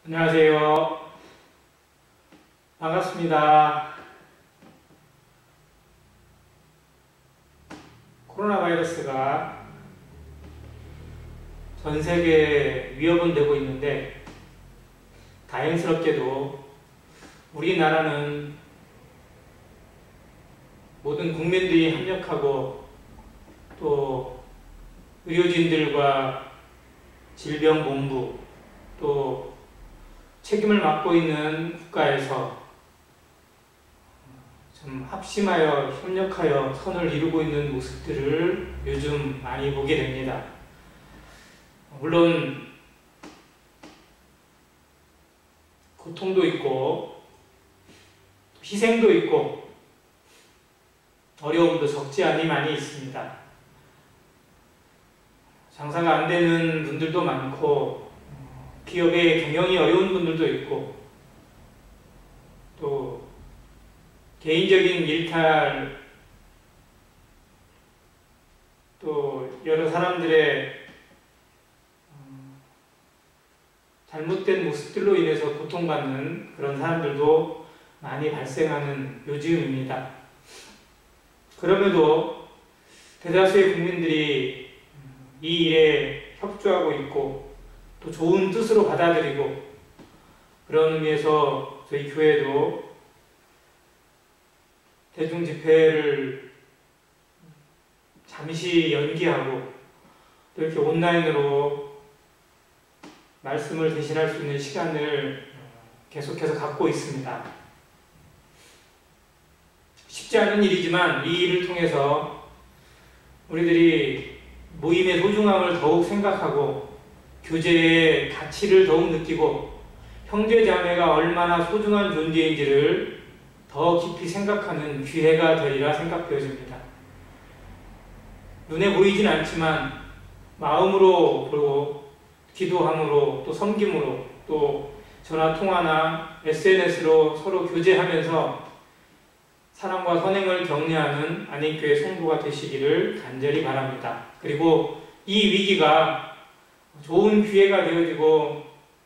안녕하세요. 반갑습니다. 코로나 바이러스가 전 세계에 위협은 되고 있는데 다행스럽게도 우리나라는 모든 국민들이 협력하고 또 의료진들과 질병본부 또 책임을 맡고 있는 국가에서 좀 합심하여 협력하여 선을 이루고 있는 모습들을 요즘 많이 보게 됩니다. 물론 고통도 있고 희생도 있고 어려움도 적지 않이 많이 있습니다. 장사가 안 되는 분들도 많고 기업의 경영이 어려운 분들도 있고 또 개인적인 일탈 또 여러 사람들의 잘못된 모습들로 인해서 고통받는 그런 사람들도 많이 발생하는 요즘입니다. 그럼에도 대다수의 국민들이 이 일에 협조하고 있고 또 좋은 뜻으로 받아들이고 그런 의미에서 저희 교회도 대중 집회를 잠시 연기하고 또 이렇게 온라인으로 말씀을 대신할 수 있는 시간을 계속해서 갖고 있습니다. 쉽지 않은 일이지만 이 일을 통해서 우리들이 모임의 소중함을 더욱 생각하고 교제의 가치를 더욱 느끼고 형제자매가 얼마나 소중한 존재인지를 더 깊이 생각하는 기회가 되리라 생각되어집니다. 눈에 보이진 않지만 마음으로 보고 기도함으로 또 섬김으로 또 전화통화나 SNS로 서로 교제하면서 사랑과 선행을 격려하는 안익교회 성도가 되시기를 간절히 바랍니다. 그리고 이 위기가 좋은 기회가 되어지고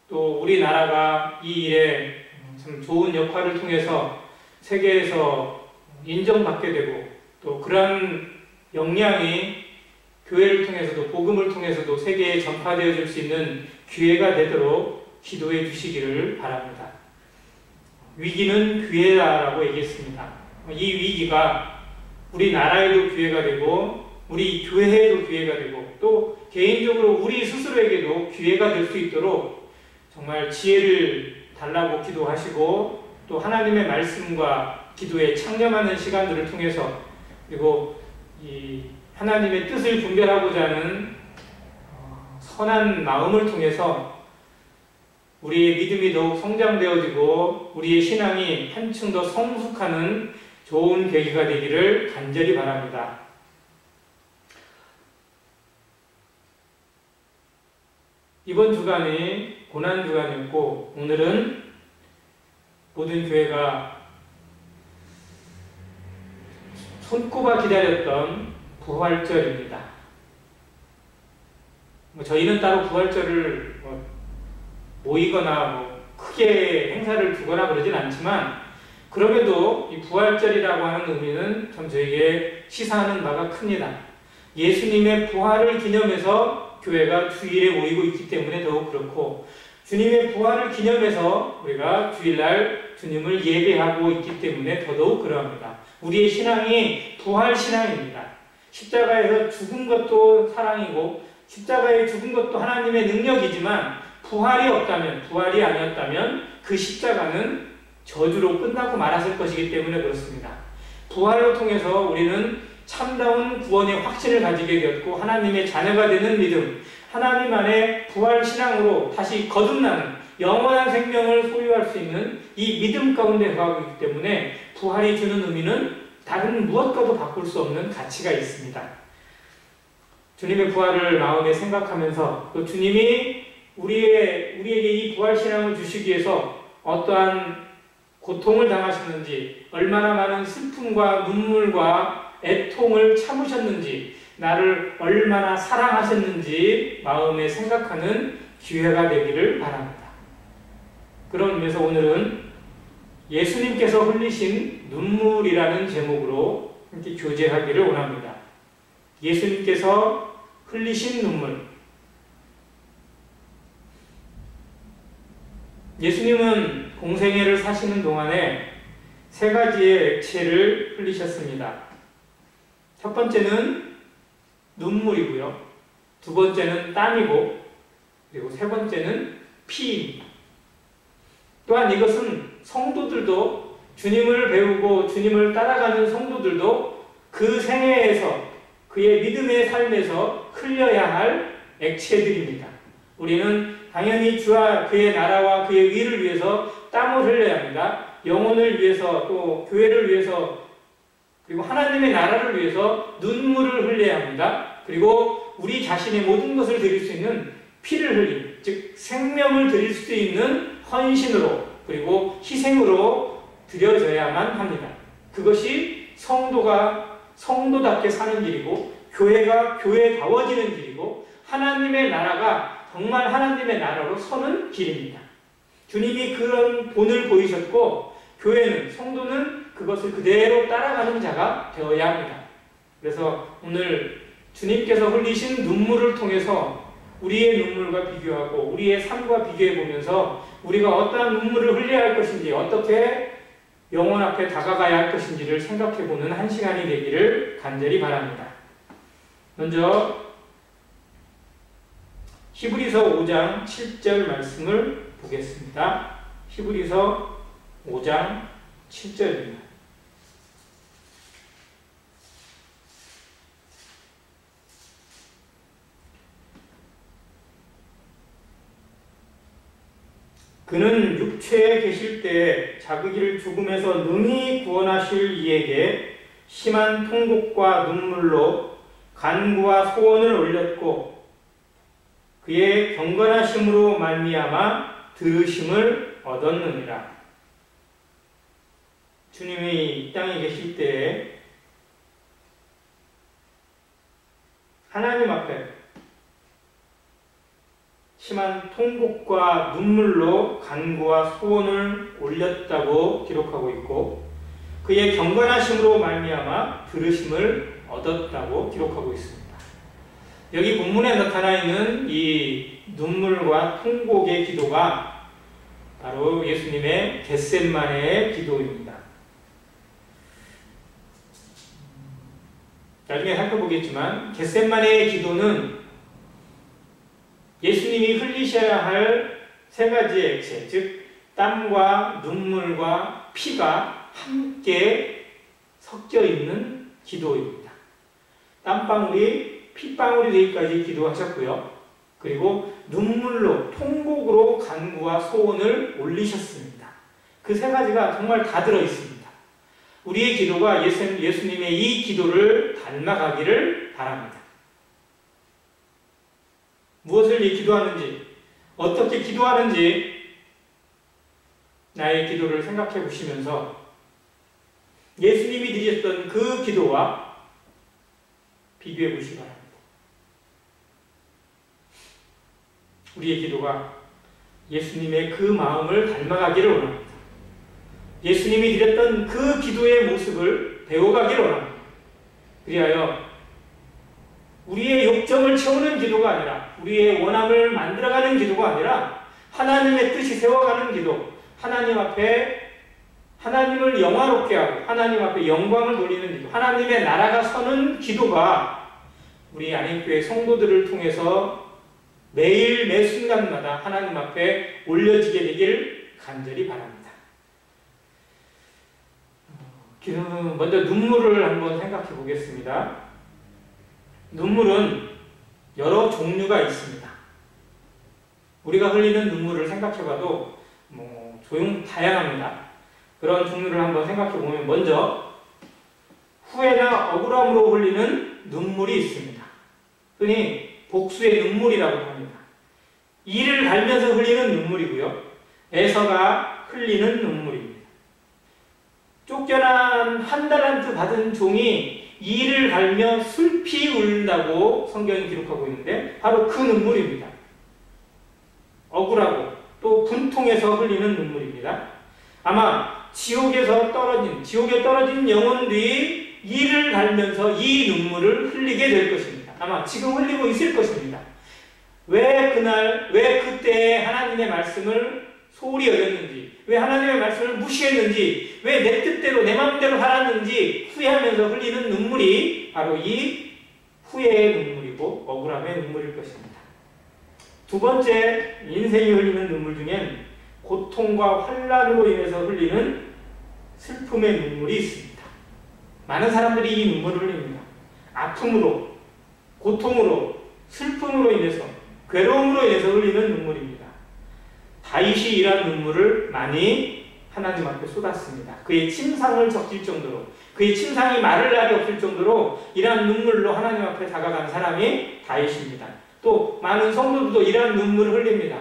또 우리나라가 이 일에 참 좋은 역할을 통해서 세계에서 인정받게 되고 또 그러한 역량이 교회를 통해서도 복음을 통해서도 세계에 전파되어질 수 있는 기회가 되도록 기도해 주시기를 바랍니다. 위기는 기회다라고 얘기했습니다. 이 위기가 우리나라에도 기회가 되고 우리 교회에도 기회가 되고 또 개인적으로 우리 스스로에게도 기회가 될 수 있도록 정말 지혜를 달라고 기도하시고 또 하나님의 말씀과 기도에 창념하는 시간들을 통해서 그리고 이 하나님의 뜻을 분별하고자 하는 선한 마음을 통해서 우리의 믿음이 더욱 성장되어지고 우리의 신앙이 한층 더 성숙하는 좋은 계기가 되기를 간절히 바랍니다. 이번 주간이 고난주간이었고 오늘은 모든 교회가 손꼽아 기다렸던 부활절입니다. 저희는 따로 부활절을 모이거나 크게 행사를 두거나 그러진 않지만 그럼에도 이 부활절이라고 하는 의미는 참 저에게 시사하는 바가 큽니다. 예수님의 부활을 기념해서 교회가 주일에 모이고 있기 때문에 더욱 그렇고 주님의 부활을 기념해서 우리가 주일날 주님을 예배하고 있기 때문에 더더욱 그러합니다. 우리의 신앙이 부활신앙입니다. 십자가에서 죽은 것도 사랑이고 십자가에 죽은 것도 하나님의 능력이지만 부활이 없다면, 부활이 아니었다면 그 십자가는 저주로 끝나고 말았을 것이기 때문에 그렇습니다. 부활을 통해서 우리는 참다운 구원의 확신을 가지게 되었고 하나님의 자녀가 되는 믿음, 하나님 안에 부활신앙으로 다시 거듭나는 영원한 생명을 소유할 수 있는 이 믿음 가운데 거하고 있기 때문에 부활이 주는 의미는 다른 무엇과도 바꿀 수 없는 가치가 있습니다. 주님의 부활을 마음에 생각하면서 또 주님이 우리에게 이 부활신앙을 주시기 위해서 어떠한 고통을 당하셨는지 얼마나 많은 슬픔과 눈물과 애통을 참으셨는지 나를 얼마나 사랑하셨는지 마음에 생각하는 기회가 되기를 바랍니다. 그런 의미에서 오늘은 예수님께서 흘리신 눈물이라는 제목으로 이렇게 교제하기를 원합니다. 예수님께서 흘리신 눈물. 예수님은 공생애를 사시는 동안에 세 가지의 액체를 흘리셨습니다. 첫 번째는 눈물이고요. 두 번째는 땀이고, 그리고 세 번째는 피입니다. 또한 이것은 성도들도, 주님을 배우고 주님을 따라가는 성도들도 그 생애에서, 그의 믿음의 삶에서 흘려야 할 액체들입니다. 우리는 당연히 주와 그의 나라와 그의 의를 위해서 땀을 흘려야 합니다. 영혼을 위해서, 또 교회를 위해서, 그리고 하나님의 나라를 위해서 눈물을 흘려야 합니다. 그리고 우리 자신의 모든 것을 드릴 수 있는 피를 흘림, 즉 생명을 드릴 수 있는 헌신으로, 그리고 희생으로 드려져야만 합니다. 그것이 성도가 성도답게 사는 길이고, 교회가 교회다워지는 길이고, 하나님의 나라가 정말 하나님의 나라로 서는 길입니다. 주님이 그런 본을 보이셨고, 교회는, 성도는 그것을 그대로 따라가는 자가 되어야 합니다. 그래서 오늘 주님께서 흘리신 눈물을 통해서 우리의 눈물과 비교하고 우리의 삶과 비교해 보면서 우리가 어떠한 눈물을 흘려야 할 것인지, 어떻게 영혼 앞에 다가가야 할 것인지를 생각해 보는 한 시간이 되기를 간절히 바랍니다. 먼저 히브리서 5장 7절 말씀을 보겠습니다. 히브리서 5장 7절입니다. 그는 육체에 계실 때에 자기를 죽음에서 능히 구원하실 이에게 심한 통곡과 눈물로 간구와 소원을 올렸고, 그의 경건하심으로 말미암아 들으심을 얻었느니라. 주님이 이 땅에 계실 때에 하나님 앞에 심한 통곡과 눈물로 간구와 소원을 올렸다고 기록하고 있고, 그의 경건하심으로 말미암아 들으심을 얻었다고 기록하고 있습니다. 여기 본문에 나타나 있는 이 눈물과 통곡의 기도가 바로 예수님의 겟세마네의 기도입니다. 나중에 살펴보겠지만 겟세마네의 기도는 예수님이 흘리셔야 할 세 가지의 액체, 즉 땀과 눈물과 피가 함께 섞여 있는 기도입니다. 땀방울이 핏방울이 되기까지 기도하셨고요. 그리고 눈물로, 통곡으로 간구와 소원을 올리셨습니다. 그 세 가지가 정말 다 들어있습니다. 우리의 기도가 예수님의 이 기도를 닮아가기를 바랍니다. 무엇을 기도하는지, 어떻게 기도하는지 나의 기도를 생각해 보시면서 예수님이 드렸던 그 기도와 비교해 보시기 바랍니다. 우리의 기도가 예수님의 그 마음을 닮아가기를 원합니다. 예수님이 드렸던 그 기도의 모습을 배워가기를 원합니다. 그리하여 우리의 욕정을 채우는 기도가 아니라, 우리의 원함을 만들어가는 기도가 아니라 하나님의 뜻이 세워가는 기도, 하나님 앞에 하나님을 영화롭게 하고 하나님 앞에 영광을 돌리는 기도, 하나님의 나라가 서는 기도가 우리 안인교회 성도들을 통해서 매일 매 순간마다 하나님 앞에 올려지게 되길 간절히 바랍니다. 먼저 눈물을 한번 생각해 보겠습니다. 눈물은 여러 종류가 있습니다. 우리가 흘리는 눈물을 생각해봐도 다양합니다. 그런 종류를 한번 생각해보면, 먼저 후회나 억울함으로 흘리는 눈물이 있습니다. 흔히 복수의 눈물이라고 합니다. 이를 갈면서 흘리는 눈물이고요. 에서가 흘리는 눈물입니다. 쫓겨난 한 달란트 받은 종이 이를 갈며 슬피 울다고 성경이 기록하고 있는데 바로 그 눈물입니다. 억울하고 또 분통에서 흘리는 눈물입니다. 아마 지옥에 떨어진 영혼들이 이를 갈면서 이 눈물을 흘리게 될 것입니다. 아마 지금 흘리고 있을 것입니다. 왜 그때 하나님의 말씀을 소홀히 여겼는지, 왜 하나님의 말씀을 무시했는지, 왜 내 뜻대로 내 마음대로 살았는지 후회하면서 흘리는 눈물이 바로 이 후회의 눈물이고 억울함의 눈물일 것입니다. 두 번째, 인생이 흘리는 눈물 중엔 고통과 환난으로 인해서 흘리는 슬픔의 눈물이 있습니다. 많은 사람들이 이 눈물을 흘립니다. 아픔으로, 고통으로, 슬픔으로 인해서, 괴로움으로 인해서 흘리는 눈물입니다. 다윗이 이러한 눈물을 많이 하나님 앞에 쏟았습니다. 그의 침상을 적실 정도로, 그의 침상이 마를 날이 없을 정도로 이러한 눈물로 하나님 앞에 다가간 사람이 다윗입니다. 또 많은 성도들도 이러한 눈물을 흘립니다.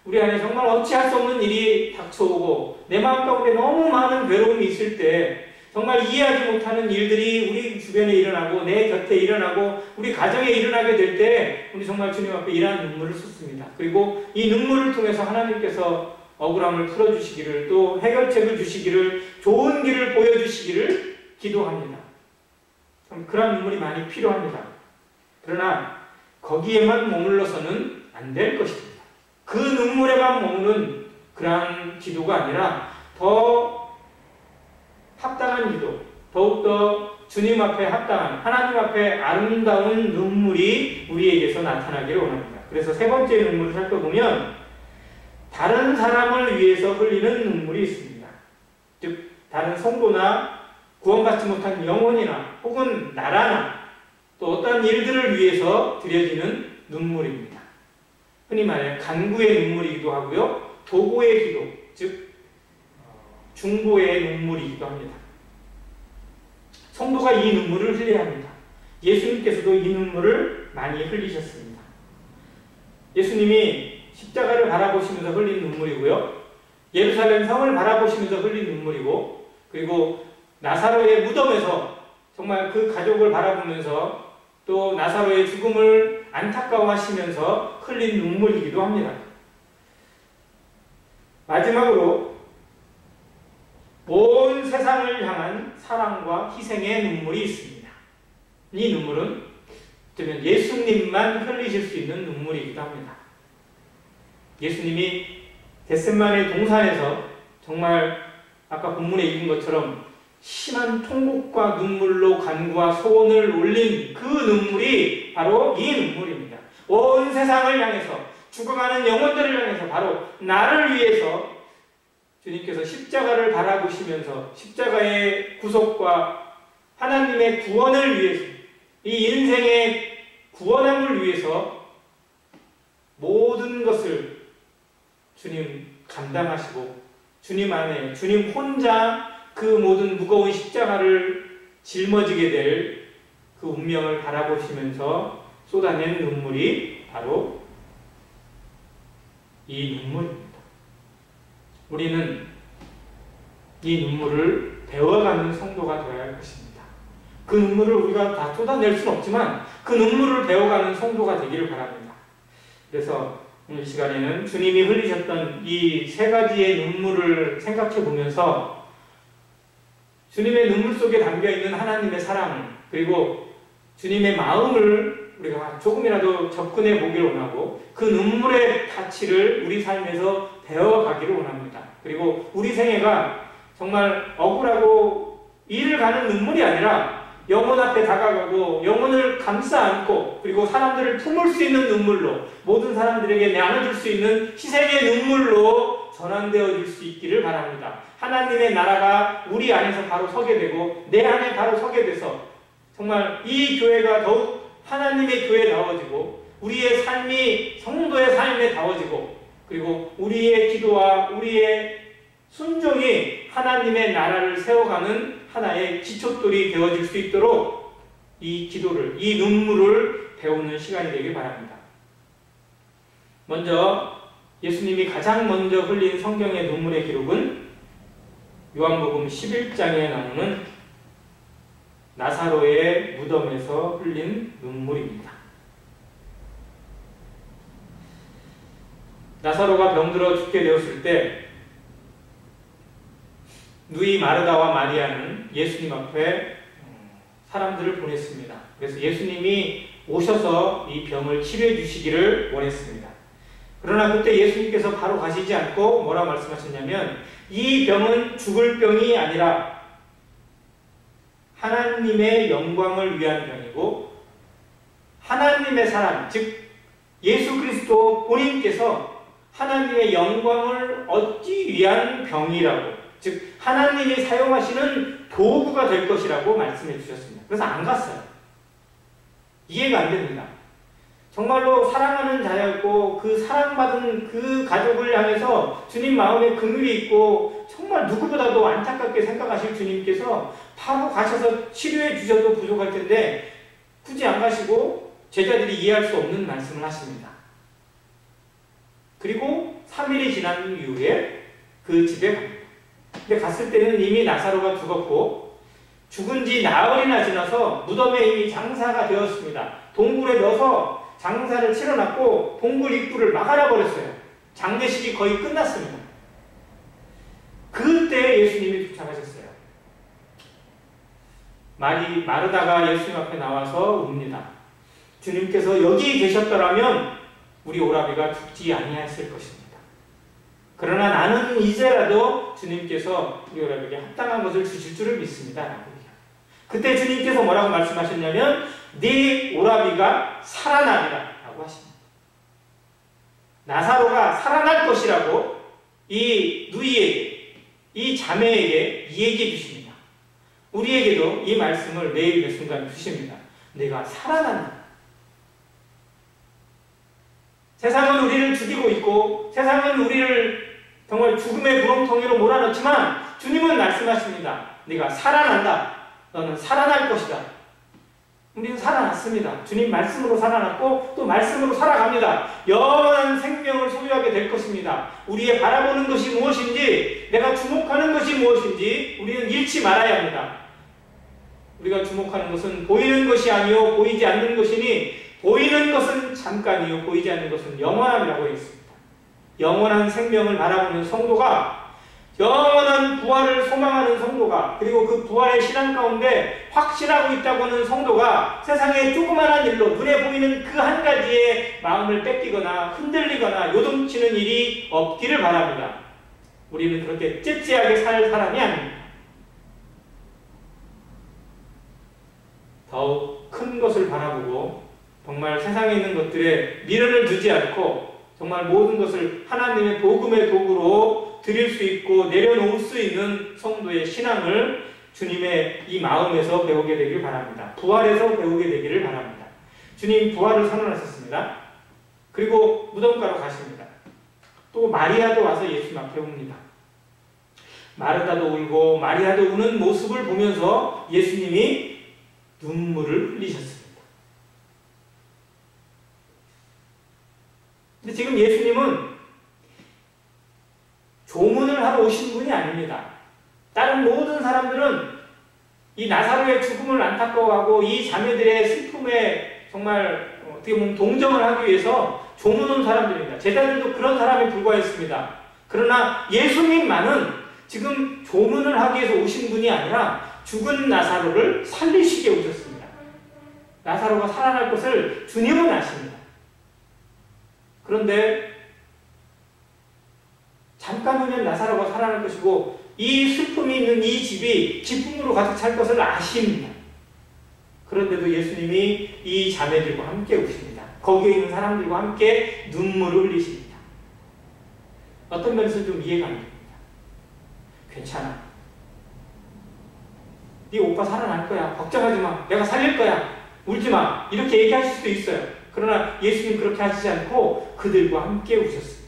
우리 안에 정말 어찌할 수 없는 일이 닥쳐오고 내 마음 가운데 너무 많은 괴로움이 있을 때, 정말 이해하지 못하는 일들이 우리 주변에 일어나고 내 곁에 일어나고 우리 가정에 일어나게 될 때 우리 정말 주님 앞에 이러한 눈물을 쏟습니다. 그리고 이 눈물을 통해서 하나님께서 억울함을 풀어주시기를, 또 해결책을 주시기를, 좋은 길을 보여주시기를 기도합니다. 그런 눈물이 많이 필요합니다. 그러나 거기에만 머물러서는 안 될 것입니다. 그 눈물에만 머무는 그러한 기도가 아니라 더 합당한 기도, 더욱더 주님 앞에 합당한, 하나님 앞에 아름다운 눈물이 우리에게서 나타나기를 원합니다. 그래서 세 번째 눈물을 살펴보면 다른 사람을 위해서 흘리는 눈물이 있습니다. 즉 다른 성도나 구원받지 못한 영혼이나 혹은 나라나 또 어떤 일들을 위해서 드려지는 눈물입니다. 흔히 말해 간구의 눈물이기도 하고요, 도고의 기도, 즉 중보의 눈물이기도 합니다. 성도가 이 눈물을 흘려야 합니다. 예수님께서도 이 눈물을 많이 흘리셨습니다. 예수님이 십자가를 바라보시면서 흘린 눈물이고요, 예루살렘 성을 바라보시면서 흘린 눈물이고, 그리고 나사로의 무덤에서 정말 그 가족을 바라보면서 또 나사로의 죽음을 안타까워하시면서 흘린 눈물이기도 합니다. 마지막으로 온 세상을 향한 사랑과 희생의 눈물이 있습니다. 이 눈물은 어쩌면 예수님만 흘리실 수 있는 눈물이기도 합니다. 예수님이 겟세마네 동산에서 정말 아까 본문에 읽은 것처럼 심한 통곡과 눈물로 간구와 소원을 올린 그 눈물이 바로 이 눈물입니다. 온 세상을 향해서, 죽어가는 영혼들을 향해서, 바로 나를 위해서 주님께서 십자가를 바라보시면서 십자가의 구속과 하나님의 구원을 위해서, 이 인생의 구원함을 위해서 모든 것을 주님 감당하시고 주님 안에, 주님 혼자 그 모든 무거운 십자가를 짊어지게 될 그 운명을 바라보시면서 쏟아낸 눈물이 바로 이 눈물입니다. 우리는 이 눈물을 배워가는 성도가 되어야 할 것입니다. 그 눈물을 우리가 다 쏟아낼 수는 없지만 그 눈물을 배워가는 성도가 되기를 바랍니다. 그래서 오늘 시간에는 주님이 흘리셨던 이 세 가지의 눈물을 생각해 보면서 주님의 눈물 속에 담겨있는 하나님의 사랑을, 그리고 주님의 마음을 우리가 조금이라도 접근해 보기를 원하고 그 눈물의 가치를 우리 삶에서 배워가기를 원합니다. 그리고 우리 생애가 정말 억울하고 이를 가는 눈물이 아니라 영혼 앞에 다가가고 영혼을 감싸 안고 그리고 사람들을 품을 수 있는 눈물로, 모든 사람들에게 나눠줄 수 있는 희생의 눈물로 전환되어 줄 수 있기를 바랍니다. 하나님의 나라가 우리 안에서 바로 서게 되고 내 안에 바로 서게 돼서 정말 이 교회가 더욱 하나님의 교회다워지고 우리의 삶이 성도의 삶에 다워지고, 그리고 우리의 기도와 우리의 순종이 하나님의 나라를 세워가는 하나의 기초돌이 되어질 수 있도록 이 기도를, 이 눈물을 배우는 시간이 되길 바랍니다. 먼저 예수님이 가장 먼저 흘린 성경의 눈물의 기록은 요한복음 11장에 나오는 나사로의 무덤에서 흘린 눈물입니다. 나사로가 병들어 죽게 되었을 때 누이 마르다와 마리아는 예수님 앞에 사람들을 보냈습니다. 그래서 예수님이 오셔서 이 병을 치료해 주시기를 원했습니다. 그러나 그때 예수님께서 바로 가시지 않고 뭐라 말씀하셨냐면 이 병은 죽을 병이 아니라 하나님의 영광을 위한 병이고 하나님의 사람, 즉 예수 그리스도 본인께서 하나님의 영광을 얻기 위한 병이라고, 즉 하나님이 사용하시는 도구가 될 것이라고 말씀해 주셨습니다. 그래서 안 갔어요. 이해가 안 됩니다. 정말로 사랑하는 자였고 그 사랑받은 그 가족을 향해서 주님 마음에 긍휼이 있고 정말 누구보다도 안타깝게 생각하실 주님께서 바로 가셔서 치료해 주셔도 부족할 텐데 굳이 안 가시고 제자들이 이해할 수 없는 말씀을 하십니다. 그리고 3일이 지난 이후에 그 집에 갑니다. 근데 갔을 때는 이미 나사로가 죽었고 죽은 지 나흘이나 지나서 무덤에 이미 장사가 되었습니다. 동굴에 넣어서 장사를 치러놨고 동굴 입구를 막아놔 버렸어요. 장례식이 거의 끝났습니다. 그때 예수님이 도착하셨어요. 마르다가 예수님 앞에 나와서 웁니다. 주님께서 여기 계셨더라면 우리 오라비가 죽지 아니했을 것입니다. 그러나 나는 이제라도 주님께서 우리 오라비에게 합당한 것을 주실 줄을 믿습니다. 라고 그때 주님께서 뭐라고 말씀하셨냐면 네 오라비가 살아나리라 라고 하십니다. 나사로가 살아날 것이라고 이 누이에게, 이 자매에게 얘기해 주십니다. 우리에게도 이 말씀을 매일 매 순간 주십니다. 내가 살아난다. 세상은 우리를 죽이고 있고 세상은 우리를 정말 죽음의 구렁텅이로 몰아넣지만 주님은 말씀하십니다. 네가 살아난다. 너는 살아날 것이다. 우리는 살아났습니다. 주님 말씀으로 살아났고 또 말씀으로 살아갑니다. 영원한 생명을 소유하게 될 것입니다. 우리의 바라보는 것이 무엇인지, 내가 주목하는 것이 무엇인지 우리는 잃지 말아야 합니다. 우리가 주목하는 것은 보이는 것이 아니요 보이지 않는 것이니 보이는 것은 잠깐이요 보이지 않는 것은 영원함이라고 했습니다. 영원한 생명을 바라보는 성도가, 영원한 부활을 소망하는 성도가, 그리고 그 부활의 신앙 가운데 확신하고 있다고 하는 성도가 세상의 조그마한 일로 눈에 보이는 그 한 가지에 마음을 뺏기거나 흔들리거나 요동치는 일이 없기를 바랍니다. 우리는 그렇게 째째하게 살 사람이 아닙니다. 더욱 큰 것을 바라보고 정말 세상에 있는 것들에 미련을 두지 않고 정말 모든 것을 하나님의 복음의 도구로 드릴 수 있고 내려놓을 수 있는 성도의 신앙을 주님의 이 마음에서 배우게 되길 바랍니다. 부활에서 배우게 되기를 바랍니다. 주님 부활을 선언하셨습니다. 그리고 무덤가로 가십니다. 또 마리아도 와서 예수님 앞에 옵니다. 마르다도 울고 마리아도 우는 모습을 보면서 예수님이 눈물을 흘리셨습니다. 근데 지금 예수님은 조문을 하러 오신 분이 아닙니다. 다른 모든 사람들은 이 나사로의 죽음을 안타까워하고 이 자매들의 슬픔에 정말 어떻게 보면 동정을 하기 위해서 조문 온 사람들입니다. 제자들도 그런 사람에 불과했습니다. 그러나 예수님만은 지금 조문을 하기 위해서 오신 분이 아니라 죽은 나사로를 살리시게 오셨습니다. 나사로가 살아날 것을 주님은 아십니다. 그런데 잠깐 후면 나사로가 살아날 것이고 이 슬픔이 있는 이 집이 기쁨으로 가득 찰 것을 아십니다. 그런데도 예수님이 이 자매들과 함께 오십니다. 거기에 있는 사람들과 함께 눈물을 흘리십니다. 어떤 면에서 좀 이해가 안 됩니다. 괜찮아. 네 오빠 살아날 거야. 걱정하지 마. 내가 살릴 거야. 울지 마. 이렇게 얘기하실 수도 있어요. 그러나 예수님 그렇게 하시지 않고 그들과 함께 오셨습니다.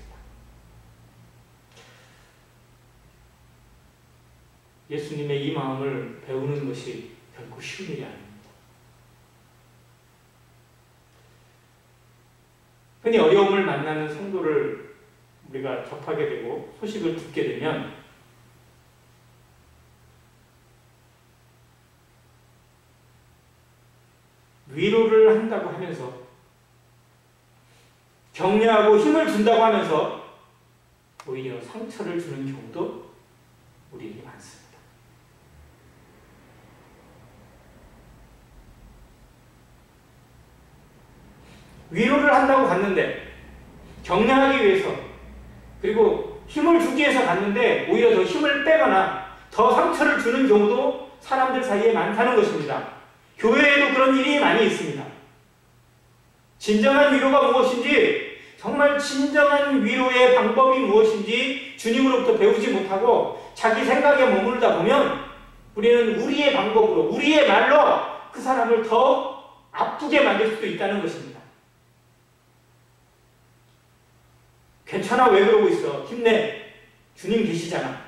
예수님의 이 마음을 배우는 것이 결코 쉬운 일이 아닙니다. 흔히 어려움을 만나는 성도를 우리가 접하게 되고 소식을 듣게 되면 위로를 한다고 하면서 격려하고 힘을 준다고 하면서 오히려 상처를 주는 경우도 우리에게 많습니다. 위로를 한다고 갔는데, 격려하기 위해서, 그리고 힘을 주기 위해서 갔는데 오히려 더 힘을 빼거나 더 상처를 주는 경우도 사람들 사이에 많다는 것입니다. 교회에도 그런 일이 많이 있습니다. 진정한 위로가 무엇인지, 정말 진정한 위로의 방법이 무엇인지 주님으로부터 배우지 못하고 자기 생각에 머물다 보면 우리는 우리의 방법으로, 우리의 말로 그 사람을 더 아프게 만들 수도 있다는 것입니다. 괜찮아, 왜 그러고 있어? 힘내. 주님 계시잖아.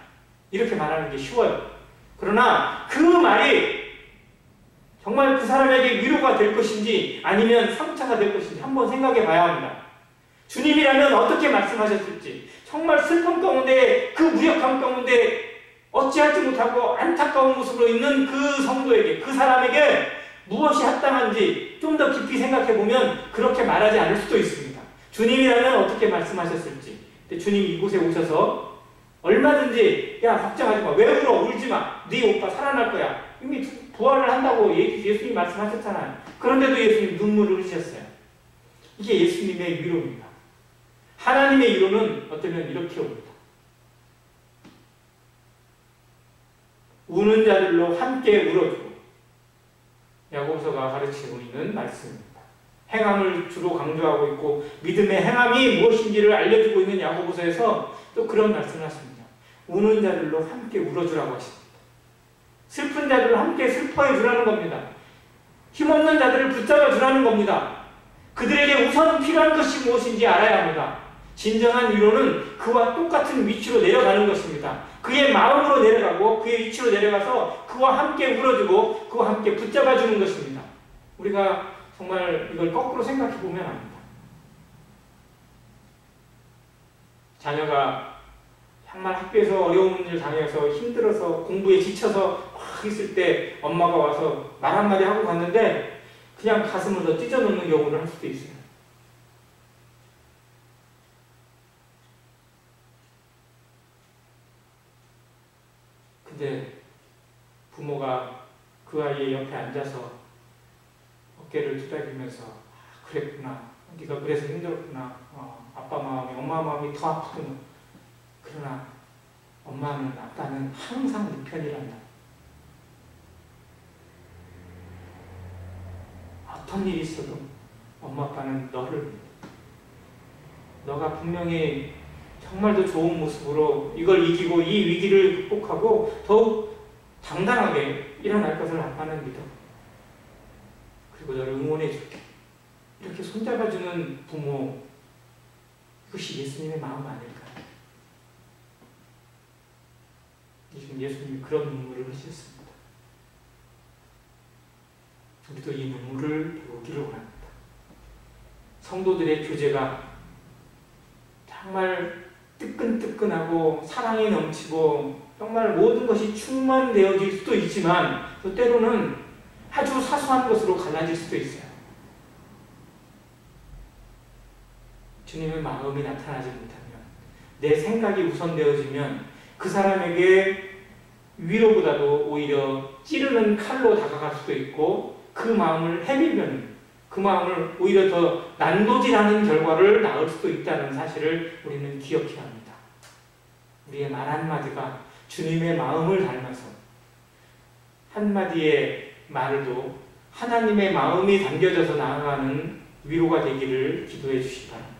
이렇게 말하는 게 쉬워요. 그러나 그 말이 정말 그 사람에게 위로가 될 것인지 아니면 상처가 될 것인지 한번 생각해 봐야 합니다. 주님이라면 어떻게 말씀하셨을지, 정말 슬픔 가운데, 그 무력함 가운데 어찌하지 못하고 안타까운 모습으로 있는 그 성도에게, 그 사람에게 무엇이 합당한지 좀 더 깊이 생각해 보면 그렇게 말하지 않을 수도 있습니다. 주님이라면 어떻게 말씀하셨을지. 근데 주님이 이곳에 오셔서 얼마든지, 야, 걱정하지 마, 왜 울어, 울지 마, 네 오빠 살아날 거야, 이미 부활을 한다고 예수님 말씀하셨잖아요. 그런데도 예수님 눈물을 흘리셨어요. 이게 예수님의 위로입니다. 하나님의 위로는 어쩌면 이렇게 옵니다. 우는 자들로 함께 울어주고, 야고보서가 가르치고 있는 말씀입니다. 행함을 주로 강조하고 있고 믿음의 행함이 무엇인지를 알려주고 있는 야고보서에서 또 그런 말씀을 하십니다. 우는 자들로 함께 울어주라고 하십니다. 슬픈 자들을 함께 슬퍼해 주라는 겁니다. 힘없는 자들을 붙잡아 주라는 겁니다. 그들에게 우선 필요한 것이 무엇인지 알아야 합니다. 진정한 위로는 그와 똑같은 위치로 내려가는 것입니다. 그의 마음으로 내려가고 그의 위치로 내려가서 그와 함께 울어주고 그와 함께 붙잡아 주는 것입니다. 우리가 정말 이걸 거꾸로 생각해 보면 압니다. 자녀가 정말 학교에서 어려운 일 당해서 힘들어서 공부에 지쳐서 막 있을 때 엄마가 와서 말 한마디 하고 갔는데 그냥 가슴을 더 찢어놓는 경우를 할 수도 있어요. 근데 부모가 그 아이의 옆에 앉아서 어깨를 투닥이면서 그랬구나, 네가 그래서 힘들었구나, 아빠 마음이, 엄마 마음이 더 아프구나, 그러나 엄마는, 아빠는 항상 네 편이란다. 어떤 일이 있어도 엄마 아빠는 너를 믿어. 너가 분명히 정말 더 좋은 모습으로 이걸 이기고 이 위기를 극복하고 더욱 당당하게 일어날 것을 아빠는 믿어. 그리고 너를 응원해 줄게. 이렇게 손잡아주는 부모, 이것이 예수님의 마음 아닐까요? 지금 예수님이 그런 눈물을 흘리셨습니다. 우리도 이 눈물을 배우기를 원합니다. 성도들의 교제가 정말 뜨끈뜨끈하고 사랑이 넘치고 정말 모든 것이 충만되어질 수도 있지만 또 때로는 아주 사소한 것으로 갈라질 수도 있어요. 주님의 마음이 나타나지 못하면, 내 생각이 우선되어지면 그 사람에게 위로보다도 오히려 찌르는 칼로 다가갈 수도 있고 그 마음을 헤매면 그 마음을 오히려 더 난도질하는 결과를 낳을 수도 있다는 사실을 우리는 기억해야 합니다. 우리의 말 한마디가 주님의 마음을 닮아서 한마디의 말도 하나님의 마음이 담겨져서 나아가는 위로가 되기를 기도해 주시기 바랍니다.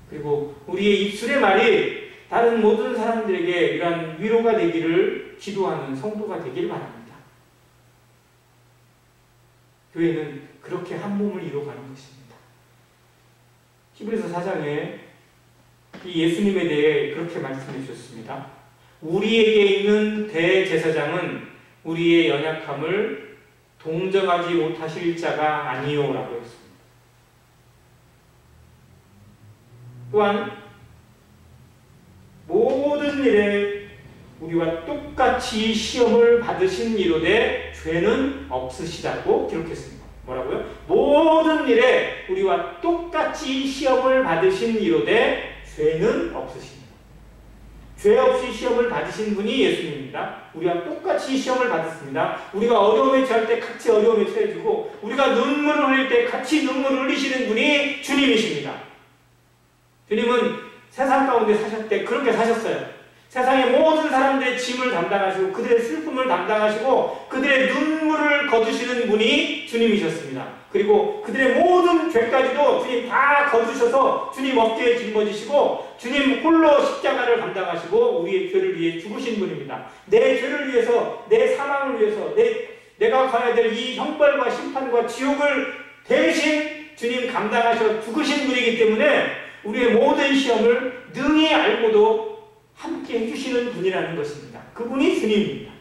그리고 우리의 입술의 말이 다른 모든 사람들에게 이러한 위로가 되기를 기도하는 성도가 되길 바랍니다. 교회는 그렇게 한 몸을 이루어가는 것입니다. 히브리서 4장에 이 예수님에 대해 그렇게 말씀해 주셨습니다. 우리에게 있는 대제사장은 우리의 연약함을 동정하지 못하실 자가 아니요라고 했습니다. 또한 모든 일에 우리와 똑같이 시험을 받으신 이로되 죄는 없으시다고 기록했습니다. 뭐라고요? 모든 일에 우리와 똑같이 시험을 받으신 이로되 죄는 없으십니다. 죄 없이 시험을 받으신 분이 예수님입니다. 우리와 똑같이 시험을 받았습니다. 우리가 어려움에 처할 때 같이 어려움에 처해주고 우리가 눈물을 흘릴 때 같이 눈물을 흘리시는 분이 주님이십니다. 주님은 세상 가운데 사실 때 그렇게 사셨어요. 세상의 모든 사람들의 짐을 담당하시고 그들의 슬픔을 담당하시고 그들의 눈물을 거두시는 분이 주님이셨습니다. 그리고 그들의 모든 죄까지도 주님 다 거두셔서 주님 어깨에 짊어지시고 주님 홀로 십자가를 감당하시고 우리의 죄를 위해 죽으신 분입니다. 내 죄를 위해서, 내 사망을 위해서, 내가 가야 될 이 형벌과 심판과 지옥을 대신 주님 감당하셔 죽으신 분이기 때문에 우리의 모든 시험을 능히 알고도 함께 해주시는 분이라는 것입니다. 그분이 주님입니다.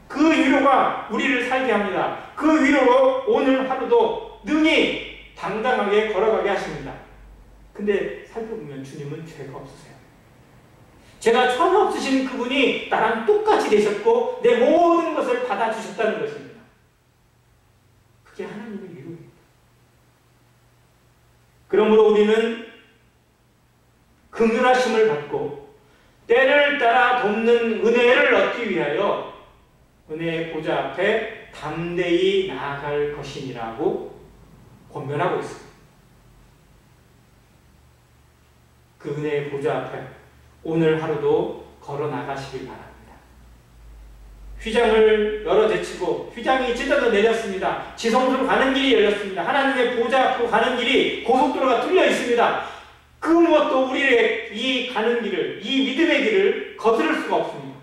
그 위로가 우리를 살게 합니다. 그 위로로 오늘 하루도 능히 당당하게 걸어가게 하십니다. 근데 살펴보면 주님은 죄가 없으세요. 죄가 전혀 없으신 그분이 나랑 똑같이 되셨고 내 모든 것을 받아주셨다는 것입니다. 그게 하나님의 위로입니다. 그러므로 우리는 긍휼하심을 받고 때를 따라 돕는 은혜를 얻기 위하여 은혜의 보좌 앞에 담대히 나아갈 것이니라고 권면하고 있습니다. 그 은혜의 보좌 앞에 오늘 하루도 걸어 나가시길 바랍니다. 휘장을 열어제치고 휘장이 찢어져 내렸습니다. 지성소로 가는 길이 열렸습니다. 하나님의 보좌 앞으로 가는 길이 고속도로가 뚫려 있습니다. 그 무엇도 우리의 이 가는 길을, 이 믿음의 길을 거스를 수가 없습니다.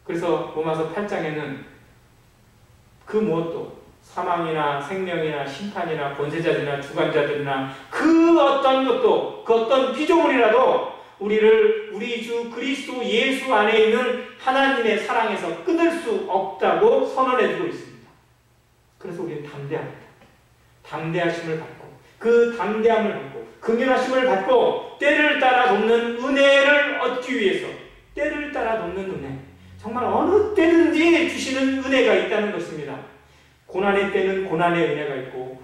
그래서 로마서 8장에는 그 무엇도 사망이나 생명이나 심판이나 권세자들이나 주관자들이나 그 어떤 것도 그 어떤 피조물이라도 우리를 우리 주 그리스도 예수 안에 있는 하나님의 사랑에서 끊을 수 없다고 선언해주고 있습니다. 그래서 우리는 담대합니다. 담대하심을 받고 그 담대함을 받고 긍휼하심을 받고 때를 따라 돕는 은혜를 얻기 위해서 때를 따라 돕는 은혜, 정말 어느 때든지 주시는 은혜가 있다는 것입니다. 고난의 때는 고난의 은혜가 있고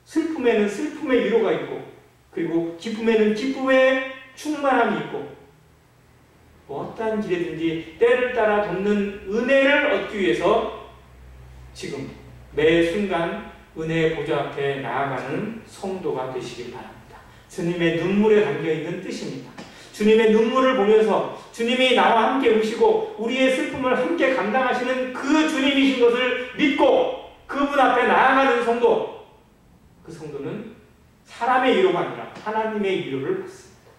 슬픔에는 슬픔의 위로가 있고 그리고 기쁨에는 기쁨의 충만함이 있고 어떠한 길에든지 때를 따라 돕는 은혜를 얻기 위해서 지금 매 순간 은혜의 보좌 앞에 나아가는 성도가 되시길 바랍니다. 주님의 눈물에 담겨있는 뜻입니다. 주님의 눈물을 보면서 주님이 나와 함께 우시고 우리의 슬픔을 함께 감당하시는 그 주님이신 것을 믿고 그분 앞에 나아가는 성도, 그 성도는 사람의 위로가 아니라 하나님의 위로를 받습니다.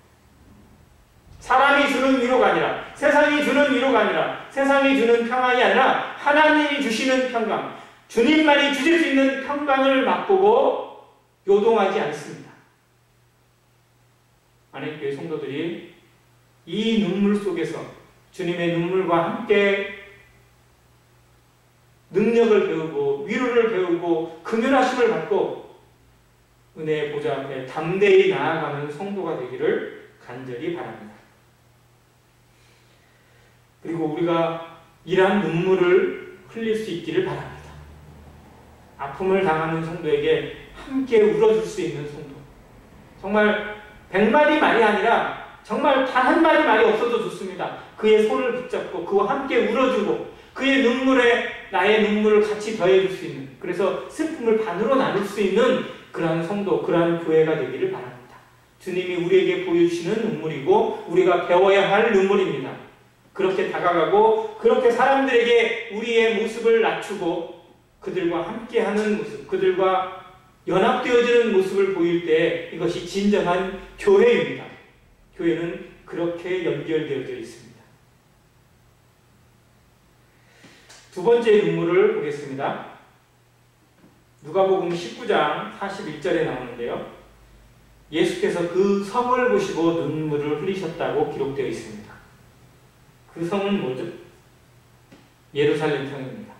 사람이 주는 위로가 아니라 세상이 주는 위로가 아니라 세상이 주는 평안이 아니라 하나님이 주시는 평강, 주님만이 주실 수 있는 평강을 맛보고 요동하지 않습니다. 하나님교회 성도들이 이 눈물 속에서 주님의 눈물과 함께 능력을 배우고 위로를 배우고 긍휼하심을 받고 은혜의 보좌 앞에 담대히 나아가는 성도가 되기를 간절히 바랍니다. 그리고 우리가 이러한 눈물을 흘릴 수 있기를 바랍니다. 아픔을 당하는 성도에게 함께 울어줄 수 있는 성도, 정말 100마디 말이 아니라 정말 단 한 마디 말이 없어도 좋습니다. 그의 손을 붙잡고 그와 함께 울어주고 그의 눈물에 나의 눈물을 같이 더해줄 수 있는, 그래서 슬픔을 반으로 나눌 수 있는 그러한 성도, 그러한 교회가 되기를 바랍니다. 주님이 우리에게 보여주시는 눈물이고 우리가 배워야 할 눈물입니다. 그렇게 다가가고 그렇게 사람들에게 우리의 모습을 낮추고 그들과 함께하는 모습, 그들과 연합되어지는 모습을 보일 때 이것이 진정한 교회입니다. 교회는 그렇게 연결되어져 있습니다. 두 번째 눈물을 보겠습니다. 누가복음 19장 41절에 나오는데요. 예수께서 그 성을 보시고 눈물을 흘리셨다고 기록되어 있습니다. 그 성은 뭐죠? 예루살렘 성입니다.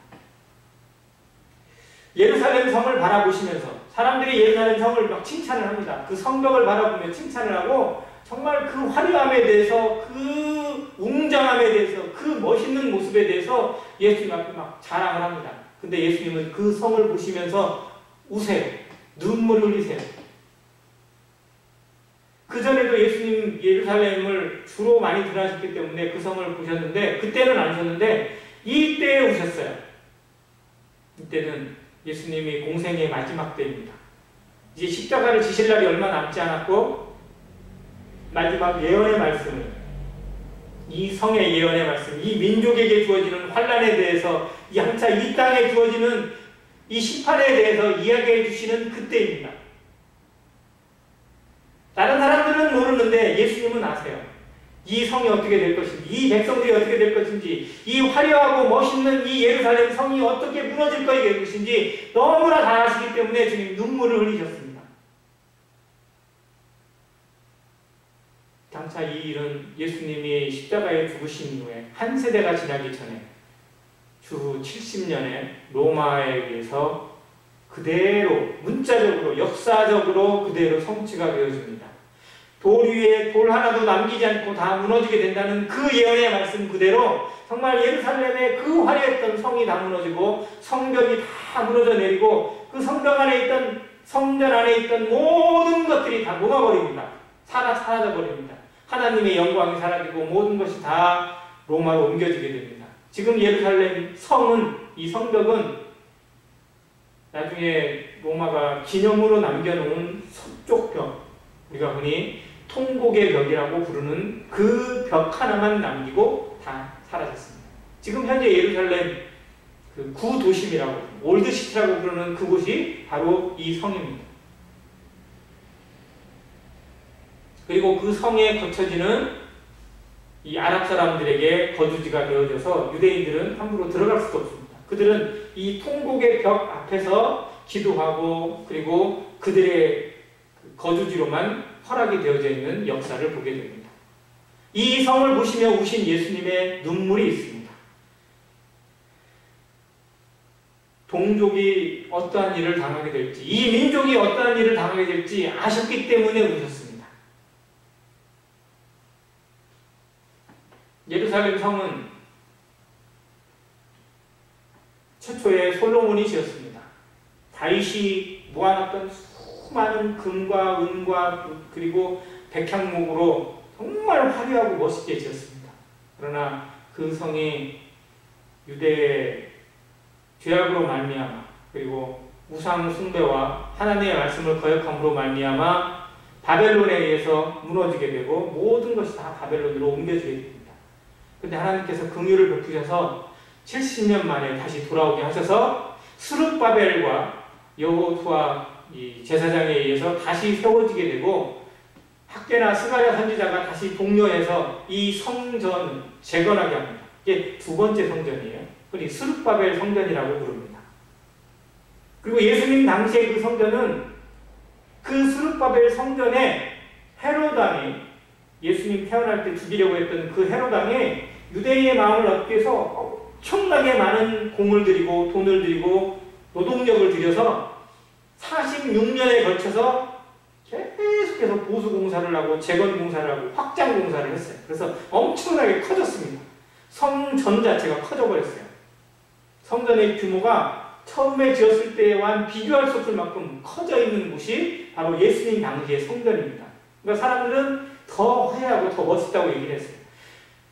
예루살렘 성을 바라보시면서 사람들이 예루살렘 성을 막 칭찬을 합니다. 그 성벽을 바라보며 칭찬을 하고 정말 그 화려함에 대해서, 그 웅장함에 대해서, 그 멋있는 모습에 대해서 예수님 앞에 막 자랑을 합니다. 근데 예수님은 그 성을 보시면서 우세요. 눈물을 흘리세요. 그전에도 예수님 예루살렘을 주로 많이 들어가셨기 때문에 그 성을 보셨는데 그때는 안 오셨는데 이때에 오셨어요. 이때는 예수님이 공생의 마지막 때입니다. 이제 십자가를 지실 날이 얼마 남지 않았고 마지막 예언의 말씀을, 이 성의 예언의 말씀, 이 민족에게 주어지는 환난에 대해서 양차 이 땅에 주어지는 이 심판에 대해서 이야기해 주시는 그때입니다. 다른 사람들은 모르는데 예수님은 아세요. 이 성이 어떻게 될 것인지, 이 백성들이 어떻게 될 것인지, 이 화려하고 멋있는 이 예루살렘 성이 어떻게 무너질 것인지 너무나 다 아시기 때문에 주님 눈물을 흘리셨습니다. 장차 이 일은 예수님이 십자가에 죽으신 이후에 한 세대가 지나기 전에 주 70년에 로마에 의해서 그대로 문자적으로 역사적으로 그대로 성취가 되어집니다. 돌 위에 돌 하나도 남기지 않고 다 무너지게 된다는 그 예언의 말씀 그대로 정말 예루살렘의 그 화려했던 성이 다 무너지고 성벽이 다 무너져 내리고 그 성벽 안에 있던 성전 안에 있던 모든 것들이 다 녹아버립니다. 사라져 버립니다. 하나님의 영광이 사라지고 모든 것이 다 로마로 옮겨지게 됩니다. 지금 예루살렘 성은, 이 성벽은 나중에 로마가 기념으로 남겨놓은 서쪽 벽, 우리가 흔히 통곡의 벽이라고 부르는 그 벽 하나만 남기고 다 사라졌습니다. 지금 현재 예루살렘 그 구도심이라고, 올드시티라고 부르는 그곳이 바로 이 성입니다. 그리고 그 성에 거쳐지는 이 아랍 사람들에게 거주지가 되어져서 유대인들은 함부로 들어갈 수도 없습니다. 그들은 이 통곡의 벽 앞에서 기도하고 그리고 그들의 거주지로만 허락이 되어져 있는 역사를 보게 됩니다. 이 성을 보시며 우신 예수님의 눈물이 있습니다. 동족이 어떠한 일을 당하게 될지, 이 민족이 어떠한 일을 당하게 될지 아셨기 때문에 우셨습니다. 예루살렘 성은 최초에 솔로몬이 지었습니다. 다윗이 모아놨던 수많은 금과 은과 그리고 백향목으로 정말 화려하고 멋있게 지었습니다. 그러나 그 성이 유대의 죄악으로 말미암아 그리고 우상 숭배와 하나님의 말씀을 거역함으로 말미암아 바벨론에 의해서 무너지게 되고 모든 것이 다 바벨론으로 옮겨지게 됩니다. 그런데 하나님께서 긍휼을 베푸셔서 70년 만에 다시 돌아오게 하셔서 스룹바벨과 여호수아 이 제사장에 의해서 다시 세워지게 되고 학개나 스가랴 선지자가 다시 독려해서 이 성전을 재건하게 합니다. 이게 두 번째 성전이에요. 그리고 스룹바벨 성전이라고 부릅니다. 그리고 예수님 당시의 그 성전은 그 스룹바벨 성전에 헤롯 왕이 예수님 태어날 때 죽이려고 했던 그 헤롯 왕이 유대인의 마음을 얻기 위해서 엄청나게 많은 공을 들이고 돈을 들이고 노동력을 들여서 46년에 걸쳐서 계속해서 보수공사를 하고 재건공사를 하고 확장공사를 했어요. 그래서 엄청나게 커졌습니다. 성전 자체가 커져버렸어요. 성전의 규모가 처음에 지었을 때와 비교할 수 없을 만큼 커져 있는 곳이 바로 예수님 당시의 성전입니다. 그러니까 사람들은 더 화려하고 더 멋있다고 얘기를 했어요.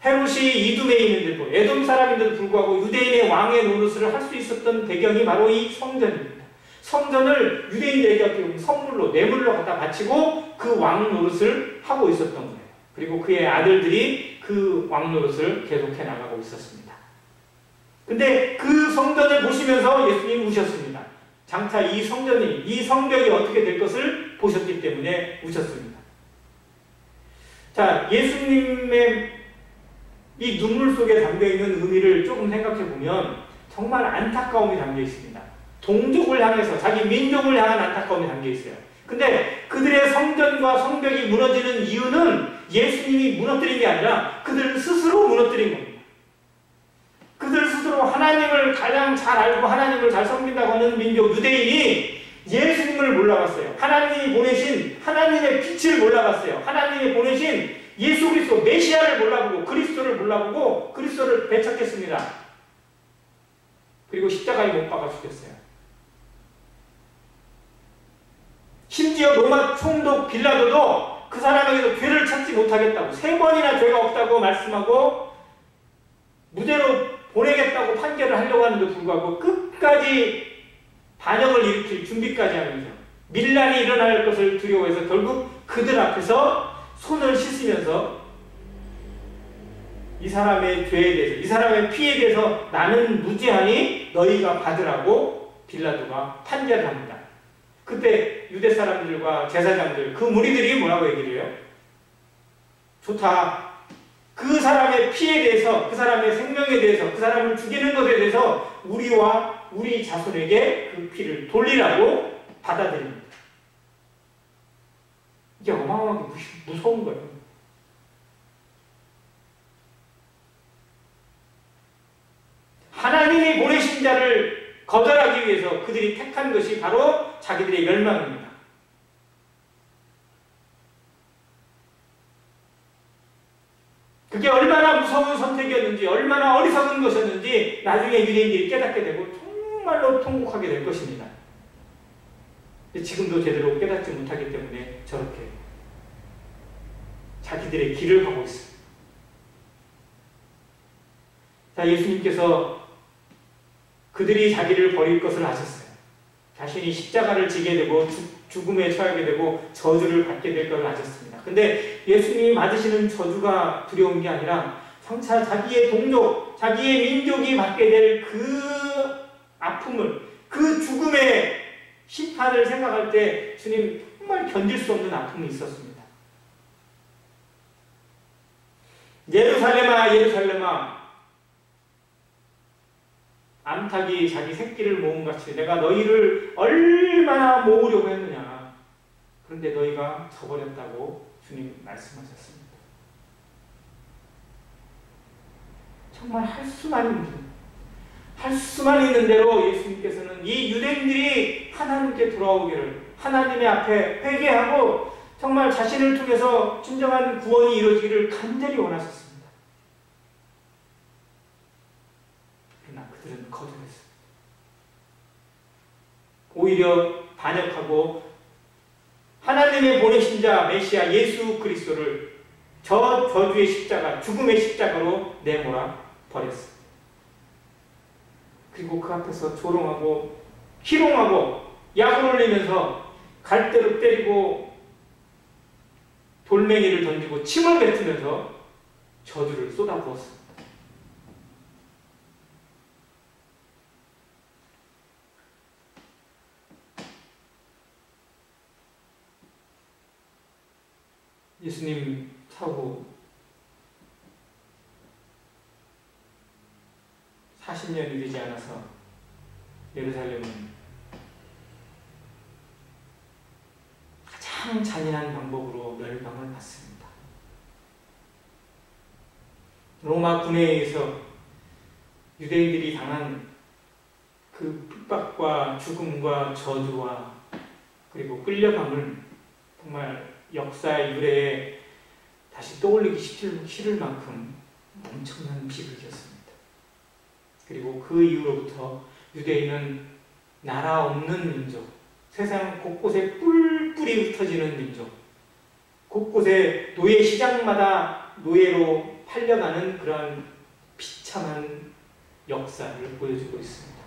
헤롯이 이두메에 있는데도 에돔 사람인데도 불구하고 유대인의 왕의 노릇을 할 수 있었던 배경이 바로 이 성전입니다. 성전을 유대인들에게 어떻게 보면 선물로 뇌물로 갖다 바치고 그 왕 노릇을 하고 있었던 거예요. 그리고 그의 아들들이 그 왕 노릇을 계속해 나가고 있었습니다. 근데 그 성전을 보시면서 예수님이 우셨습니다. 장차 이 성전이, 이 성벽이 어떻게 될 것을 보셨기 때문에 우셨습니다. 자, 예수님의 이 눈물 속에 담겨있는 의미를 조금 생각해보면 정말 안타까움이 담겨 있습니다. 동족을 향해서, 자기 민족을 향한 안타까움이 담겨 있어요. 근데 그들의 성전과 성벽이 무너지는 이유는 예수님이 무너뜨린 게 아니라 그들 스스로 무너뜨린 겁니다. 그들 스스로 하나님을 가장 잘 알고 하나님을 잘 섬긴다고 하는 민족 유대인이 예수님을 몰라봤어요. 하나님이 보내신 하나님의 빛을 몰라봤어요. 하나님이 보내신 예수 그리스도 메시아를 몰라보고 그리스도를 몰라보고 그리스도를 배척했습니다. 그리고 십자가에 못 박아 죽였어요. 심지어 로마 총독 빌라도도 그 사람에게도 죄를 찾지 못하겠다고 3번이나 죄가 없다고 말씀하고 무죄로 보내겠다고 판결을 하려고 하는데 불구하고 끝까지 반역을 일으킬 준비까지 하면서 밀란이 일어날 것을 두려워해서 결국 그들 앞에서 손을 씻으면서 이 사람의 죄에 대해서, 이 사람의 피해에 대해서 나는 무죄하니 너희가 받으라고 빌라도가 판결을 합니다. 그때 유대 사람들과 제사장들, 그 무리들이 뭐라고 얘기를 해요? 좋다. 그 사람의 피해에 대해서, 그 사람의 생명에 대해서, 그 사람을 죽이는 것에 대해서 우리와 우리 자손에게 그 피를 돌리라고 받아들입니다. 이게 어마어마하게 무서운 거예요. 하나님이 보내신 자를 거절하기 위해서 그들이 택한 것이 바로 자기들의 멸망입니다. 그게 얼마나 무서운 선택이었는지, 얼마나 어리석은 것이었는지 나중에 유대인들이 깨닫게 되고 정말로 통곡하게 될 것입니다. 지금도 제대로 깨닫지 못하기 때문에 저렇게 자기들의 길을 가고 있습니다. 자, 예수님께서 그들이 자기를 버릴 것을 아셨어요. 자신이 십자가를 지게 되고 죽음에 처하게 되고 저주를 받게 될 것을 아셨습니다. 근데 예수님이 받으시는 저주가 두려운 게 아니라 성차 자기의 동족, 자기의 민족이 받게 될 그 아픔을, 그 죽음의 심판을 생각할 때 주님 정말 견딜 수 없는 아픔이 있었습니다. 예루살렘아, 예루살렘아, 암탉이 자기 새끼를 모음같이 내가 너희를 얼마나 모으려고 했느냐. 그런데 너희가 저버렸다고 주님 말씀하셨습니다. 정말 할 수만 있는 대로 예수님께서는 이 유대인들이 하나님께 돌아오기를, 하나님의 앞에 회개하고 정말 자신을 통해서 진정한 구원이 이루어지기를 간절히 원하셨습니다. 그러나 그들은 거절했습니다. 오히려 반역하고 하나님의 보내신 자 메시아 예수 그리스도를 저 저주의 십자가, 죽음의 십자가로 내몰아 버렸습니다. 그리고 그 앞에서 조롱하고 희롱하고 약을 올리면서 갈대로 때리고 돌멩이를 던지고 침을 뱉으면서 저주를 쏟아부었습니다. 예수님 사후 40년이 되지 않아서 예루살렘은 가장 잔인한 방법으로 멸망을 받습니다. 로마 군에 의해서 유대인들이 당한 그 핍박과 죽음과 저주와 그리고 끌려감을 정말 역사의 유래에 다시 떠올리기 싫을 만큼 엄청난 비극이었습니다. 그리고 그 이후로부터 유대인은 나라 없는 민족, 세상 곳곳에 뿔뿔이 흩어지는 민족, 곳곳에 노예 시장마다 노예로 팔려가는 그런 비참한 역사를 보여주고 있습니다.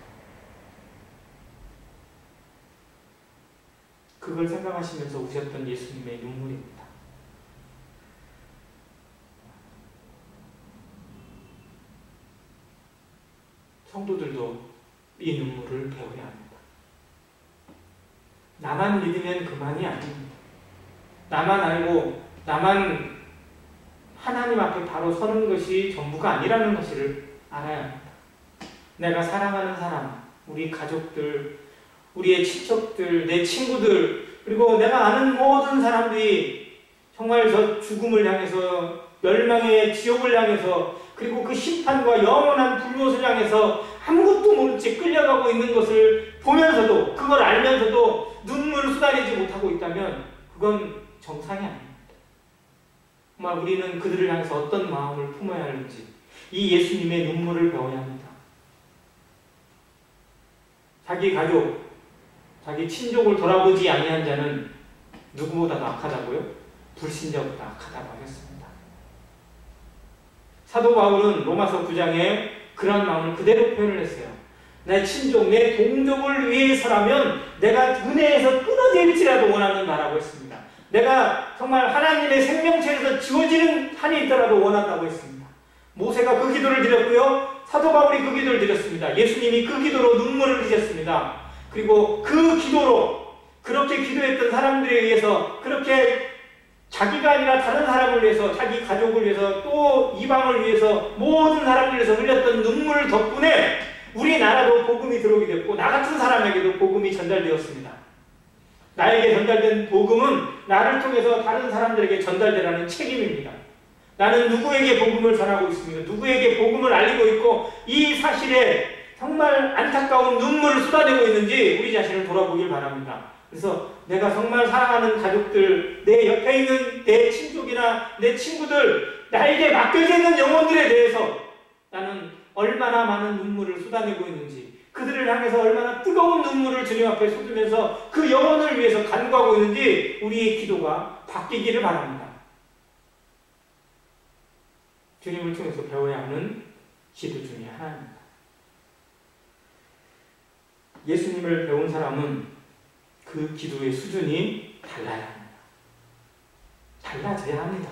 그걸 생각하시면서 우셨던 예수님의 눈물입니다. 성도들도 이 눈물을 배워야 합니다. 나만 믿으면 그만이 아닙니다. 나만 알고 나만 하나님 앞에 바로 서는 것이 전부가 아니라는 것을 알아야 합니다. 내가 사랑하는 사람, 우리 가족들, 우리의 친척들, 내 친구들, 그리고 내가 아는 모든 사람들이 정말 저 죽음을 향해서, 멸망의 지옥을 향해서, 그리고 그 심판과 영원한 불못을 향해서 아무것도 모른 채 끌려가고 있는 것을 보면서도, 그걸 알면서도 눈물을 쏟아내지 못하고 있다면 그건 정상이 아닙니다. 정말 우리는 그들을 향해서 어떤 마음을 품어야 하는지 이 예수님의 눈물을 배워야 합니다. 자기 가족, 자기 친족을 돌아보지 아니한 자는 누구보다도 악하다고요? 불신자보다 악하다고 하셨습니다. 사도 바울은 로마서 9장에 그런 마음을 그대로 표현을 했어요. 내 친족, 내 동족을 위해서라면 내가 은혜에서 끊어질지라도 원하는 바라고 했습니다. 내가 정말 하나님의 생명체에서 지워지는 한이 있더라도 원한다고 했습니다. 모세가 그 기도를 드렸고요. 사도 바울이 그 기도를 드렸습니다. 예수님이 그 기도로 눈물을 흘리셨습니다. 그리고 그 기도로 그렇게 기도했던 사람들에 의해서 그렇게 자기가 아니라 다른 사람을 위해서, 자기 가족을 위해서, 또 이방을 위해서, 모든 사람을 위해서 흘렸던 눈물 덕분에 우리나라도 복음이 들어오게 됐고 나 같은 사람에게도 복음이 전달되었습니다. 나에게 전달된 복음은 나를 통해서 다른 사람들에게 전달되라는 책임입니다. 나는 누구에게 복음을 전하고 있습니다. 누구에게 복음을 알리고 있고 이 사실에 정말 안타까운 눈물을 쏟아내고 있는지 우리 자신을 돌아보길 바랍니다. 그래서 내가 정말 사랑하는 가족들, 내 옆에 있는 내 친족이나 내 친구들, 나에게 맡겨져 있는 영혼들에 대해서 나는 얼마나 많은 눈물을 쏟아내고 있는지, 그들을 향해서 얼마나 뜨거운 눈물을 주님 앞에 쏟으면서 그 영혼을 위해서 간구하고 있는지 우리의 기도가 바뀌기를 바랍니다. 주님을 통해서 배워야 하는 기도 중에 하나입니다. 예수님을 배운 사람은 그 기도의 수준이 달라야 합니다. 달라져야 합니다.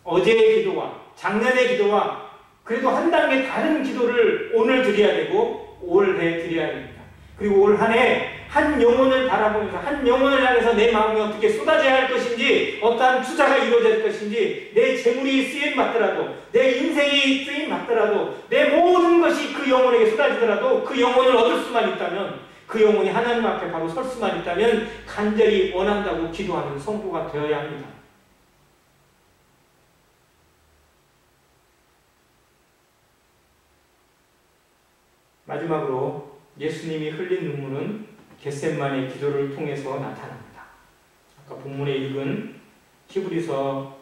어제의 기도와 작년의 기도와 그래도 한 단계 다른 기도를 오늘 드려야 되고 올해 드려야 됩니다. 그리고 올 한 해 한 영혼을 바라보면서 한 영혼을 향해서 내 마음이 어떻게 쏟아져야 할 것인지, 어떠한 투자가 이루어질 것인지, 내 재물이 쓰임받더라도, 내 인생이 쓰임받더라도, 내 모든 것이 그 영혼에게 쏟아지더라도 그 영혼을 얻을 수만 있다면, 그 영혼이 하나님 앞에 바로 설 수만 있다면 간절히 원한다고 기도하는 성도가 되어야 합니다. 마지막으로 예수님이 흘린 눈물은 겟세마네 기도를 통해서 나타납니다. 아까 본문에 읽은 히브리서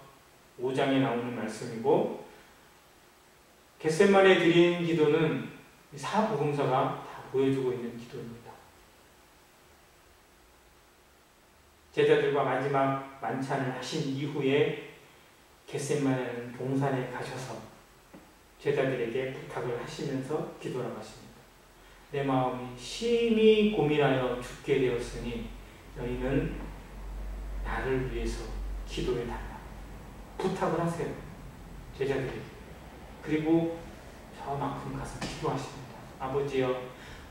5장에 나오는 말씀이고, 겟세마네 드린 기도는 사복음서가 다 보여주고 있는 기도입니다. 제자들과 마지막 만찬을 하신 이후에 겟세마네라는 동산에 가셔서 제자들에게 부탁을 하시면서 기도라고 하십니다. 내 마음이 심히 고민하여 죽게 되었으니 너희는 나를 위해서 기도해달라. 부탁을 하세요. 제자들에게. 그리고 저만큼 가서 기도하십니다. 아버지여,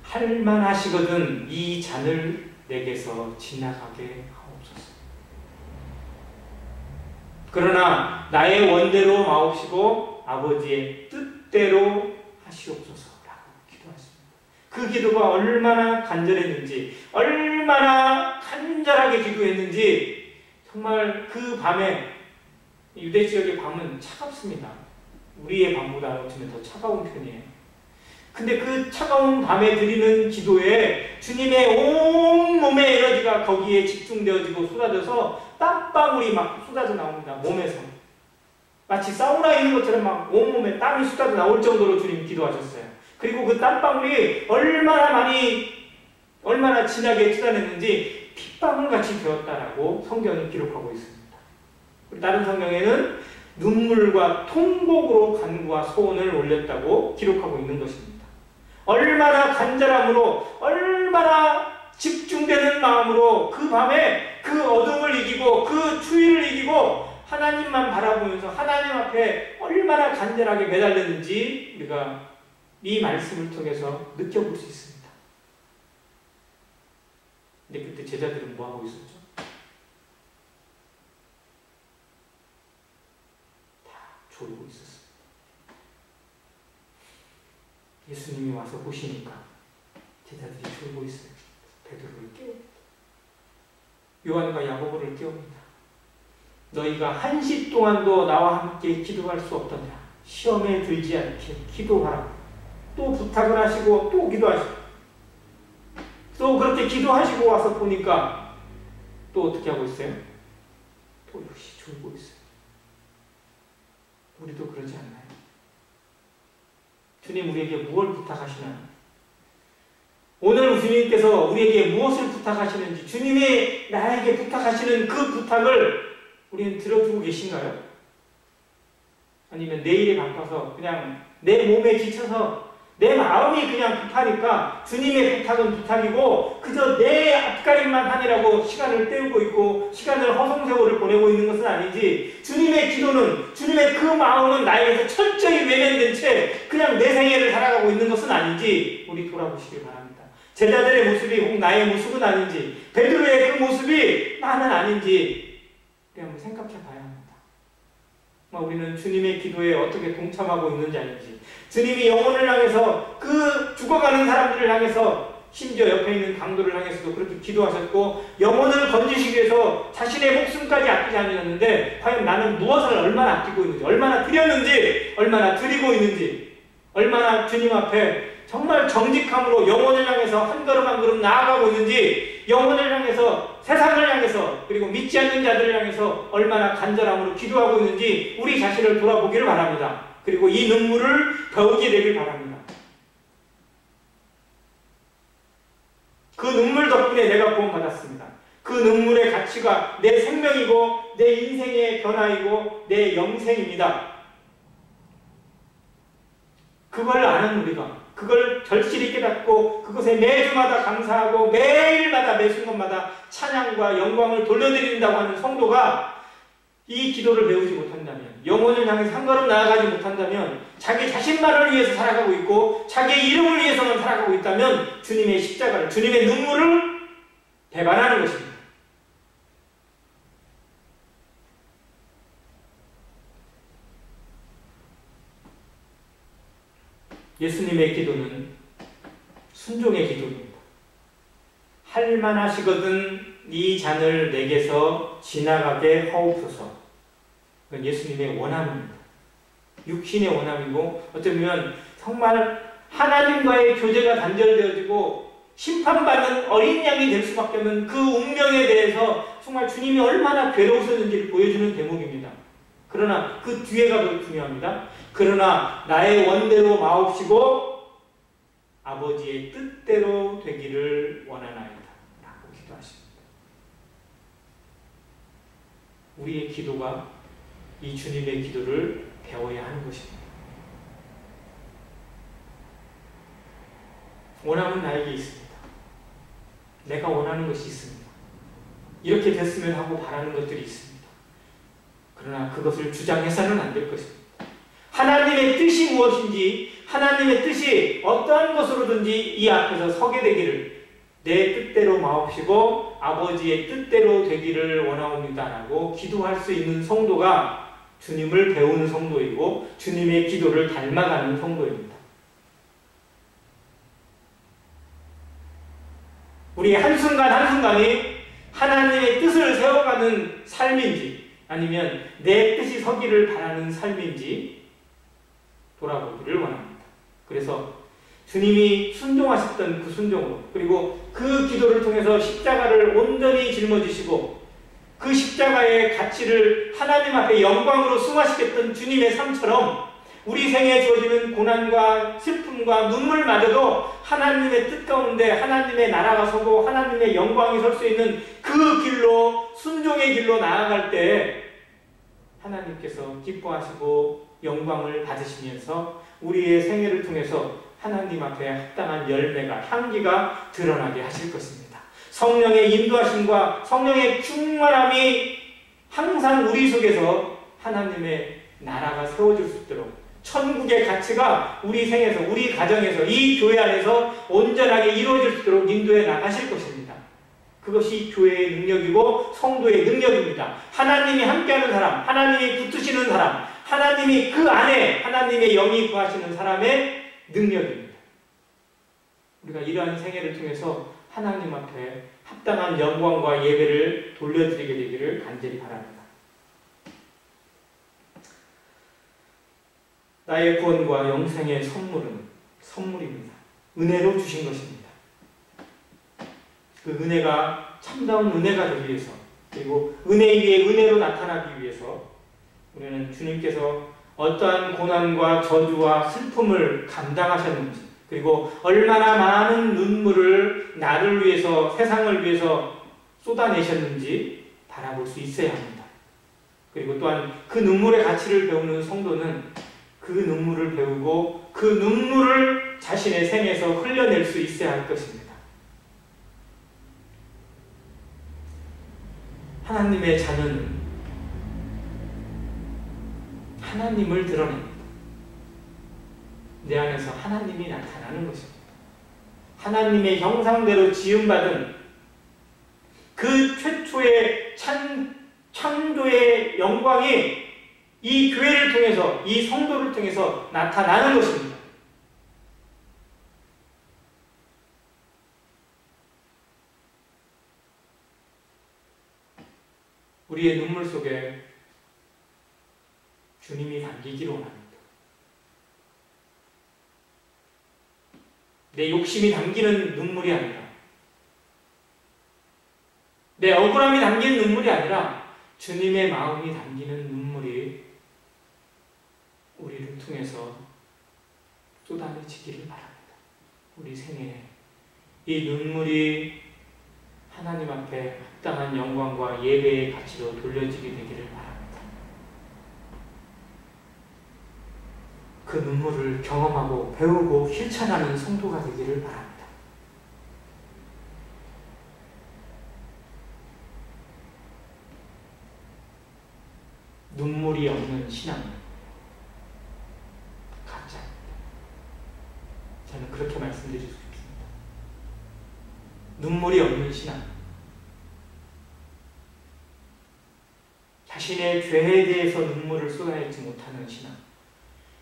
할만하시거든 이 잔을 내게서 지나가게 하옵소서. 그러나 나의 원대로 마옵시고 아버지의 뜻대로 하시옵소서. 그 기도가 얼마나 간절했는지, 얼마나 간절하게 기도했는지, 정말 그 밤에, 유대 지역의 밤은 차갑습니다. 우리의 밤보다 어쩌면 더 차가운 편이에요. 근데 그 차가운 밤에 드리는 기도에 주님의 온몸의 에너지가 거기에 집중되어지고 쏟아져서 땀방울이 막 쏟아져 나옵니다. 몸에서. 마치 사우나에 있는 것처럼 막 온몸에 땀이 쏟아져 나올 정도로 주님 기도하셨어요. 그리고 그 땀방울이 얼마나 진하게 쏟아냈는지 핏방울같이 되었다라고 성경이 기록하고 있습니다. 다른 성경에는 눈물과 통곡으로 간구와 소원을 올렸다고 기록하고 있는 것입니다. 얼마나 간절함으로, 얼마나 집중되는 마음으로 그 밤에 그 어둠을 이기고 그 추위를 이기고 하나님만 바라보면서 하나님 앞에 얼마나 간절하게 매달렸는지 우리가 이 말씀을 통해서 느껴볼 수 있습니다. 근데 그때 제자들은 뭐하고 있었죠? 다 졸고 있었습니다. 예수님이 와서 보시니까 제자들이 졸고 있어요. 베드로를 깨웁니다. 요한과 야고보를 깨웁니다. 너희가 1시 동안도 나와 함께 기도할 수 없더냐? 시험에 들지 않게 기도하라. 또 부탁을 하시고 또 기도하시고 또 그렇게 기도하시고 와서 보니까 또 어떻게 하고 있어요? 또 역시 졸고 있어요. 우리도 그러지 않나요? 주님 우리에게 무엇을 부탁하시나요? 오늘 주님께서 우리에게 무엇을 부탁하시는지, 주님이 나에게 부탁하시는 그 부탁을 우리는 들어주고 계신가요? 아니면 내일에 바빠서 그냥 내 몸에 지쳐서 내 마음이 그냥 급하니까 주님의 부탁은 부탁이고 그저 내 앞가림만 하느라고 시간을 때우고 있고 시간을 허송세월을 보내고 있는 것은 아닌지, 주님의 기도는, 주님의 그 마음은 나에게서 철저히 외면된 채 그냥 내 생애를 살아가고 있는 것은 아닌지 우리 돌아보시길 바랍니다. 제자들의 모습이 혹 나의 모습은 아닌지, 베드로의 그 모습이 나는 아닌지 한번 생각해 봐야 합니다. 우리는 주님의 기도에 어떻게 동참하고 있는지 아닌지, 주님이 영혼을 향해서 그 죽어가는 사람들을 향해서 심지어 옆에 있는 강도를 향해서도 그렇게 기도하셨고 영혼을 건지시기 위해서 자신의 목숨까지 아끼지 않으셨는데 과연 나는 무엇을 얼마나 아끼고 있는지, 얼마나 드렸는지, 얼마나 드리고 있는지, 얼마나 주님 앞에 정말 정직함으로 영혼을 향해서 한 걸음 한 걸음 나아가고 있는지, 영혼을 향해서, 세상을 향해서, 그리고 믿지 않는 자들을 향해서 얼마나 간절함으로 기도하고 있는지 우리 자신을 돌아보기를 바랍니다. 그리고 이 눈물을 배우게 되길 바랍니다. 그 눈물 덕분에 내가 구원받았습니다. 그 눈물의 가치가 내 생명이고 내 인생의 변화이고 내 영생입니다. 그걸 아는 우리가, 그걸 절실히 깨닫고 그것에 매주마다 감사하고 매일마다 매 순간마다 찬양과 영광을 돌려드린다고 하는 성도가 이 기도를 배우지 못한다면, 영혼을 향해서 한 걸음 나아가지 못한다면, 자기 자신만을 위해서 살아가고 있고 자기의 이름을 위해서만 살아가고 있다면 주님의 십자가를, 주님의 눈물을 배반하는 것입니다. 예수님의 기도는 순종의 기도입니다. 할 만하시거든 이 잔을 내게서 지나가게 하옵소서. 그건 예수님의 원함입니다. 육신의 원함이고 어쩌면 정말 하나님과의 교제가 단절되어지고 심판받는 어린 양이 될 수밖에 없는 그 운명에 대해서 정말 주님이 얼마나 괴로우셨는지를 보여주는 대목입니다. 그러나 그 뒤에가 더 중요합니다. 그러나 나의 원대로 마옵시고 아버지의 뜻대로 되기를 원하나이다 라고 기도하십니다. 우리의 기도가 이 주님의 기도를 배워야 하는 것입니다. 원함은 나에게 있습니다. 내가 원하는 것이 있습니다. 이렇게 됐으면 하고 바라는 것들이 있습니다. 그러나 그것을 주장해서는 안 될 것입니다. 하나님의 뜻이 무엇인지, 하나님의 뜻이 어떠한 것으로든지 이 앞에서 서게 되기를, 내 뜻대로 마옵시고 아버지의 뜻대로 되기를 원하옵니다 라고 기도할 수 있는 성도가 주님을 배우는 성도이고 주님의 기도를 닮아가는 성도입니다. 우리 한순간 한순간이 하나님의 뜻을 세워가는 삶인지 아니면 내 뜻이 서기를 바라는 삶인지 돌아보기를 원합니다. 그래서 주님이 순종하셨던 그 순종으로, 그리고 그 기도를 통해서 십자가를 온전히 짊어지시고 그 십자가의 가치를 하나님 앞에 영광으로 승화시켰던 주님의 삶처럼 우리 생에 주어지는 고난과 슬픔과 눈물마저도 하나님의 뜻 가운데 하나님의 나라가 서고 하나님의 영광이 설 수 있는 그 길로, 순종의 길로 나아갈 때 하나님께서 기뻐하시고 영광을 받으시면서 우리의 생애를 통해서 하나님 앞에 합당한 열매가, 향기가 드러나게 하실 것입니다. 성령의 인도하심과 성령의 충만함이 항상 우리 속에서 하나님의 나라가 세워질 수 있도록, 천국의 가치가 우리 생에서, 우리 가정에서, 이 교회 안에서 온전하게 이루어질 수 있도록 인도해 나가실 것입니다. 그것이 교회의 능력이고 성도의 능력입니다. 하나님이 함께하는 사람, 하나님이 붙으시는 사람, 하나님이 그 안에 하나님의 영이 구하시는 사람의 능력입니다. 우리가 이러한 생애를 통해서 하나님 앞에 합당한 영광과 예배를 돌려드리게 되기를 간절히 바랍니다. 나의 구원과 영생의 선물은 선물입니다. 은혜로 주신 것입니다. 그 은혜가 참다운 은혜가 되기 위해서, 그리고 은혜 위에 은혜로 나타나기 위해서 우리는 주님께서 어떠한 고난과 저주와 슬픔을 감당하셨는지, 그리고 얼마나 많은 눈물을 나를 위해서, 세상을 위해서 쏟아내셨는지 바라볼 수 있어야 합니다. 그리고 또한 그 눈물의 가치를 배우는 성도는 그 눈물을 배우고 그 눈물을 자신의 생에서 흘려낼 수 있어야 할 것입니다. 하나님의 자녀는 하나님을 드러냅니다. 내 안에서 하나님이 나타나는 것입니다. 하나님의 형상대로 지음받은 그 최초의 창조의 영광이 이 교회를 통해서, 이 성도를 통해서 나타나는 것입니다. 우리의 눈물 속에 주님이 담기기를 원합니다. 내 욕심이 담기는 눈물이 아니라, 내 억울함이 담기는 눈물이 아니라 주님의 마음이 담기는 눈물이 우리를 통해서 쏟아내지기를 바랍니다. 우리 생에 이 눈물이 하나님 앞에 합당한 영광과 예배의 가치로 돌려지게 되기를 바랍니다. 그 눈물을 경험하고 배우고 실천하는 성도가 되기를 바랍니다. 눈물이 없는 신앙, 가짜입니다. 저는 그렇게 말씀드릴 수 있습니다. 눈물이 없는 신앙, 자신의 죄에 대해서 눈물을 쏟아내지 못하는 신앙,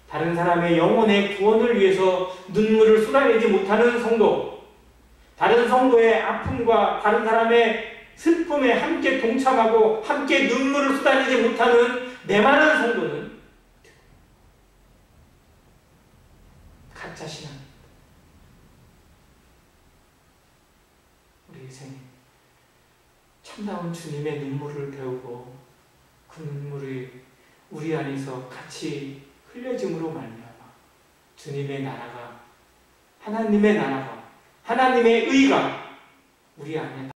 다른 사람의 영혼의 구원을 위해서 눈물을 쏟아내지 못하는 성도, 다른 성도의 아픔과 다른 사람의 슬픔에 함께 동참하고 함께 눈물을 쏟아내지 못하는 메마른 성도는 가짜 신앙입니다. 우리 생에 참다운 주님의 눈물을 배우고 그 눈물이 우리 안에서 같이 흘려짐으로 말미암아 주님의 나라가, 하나님의 나라가, 하나님의 의가 우리 안에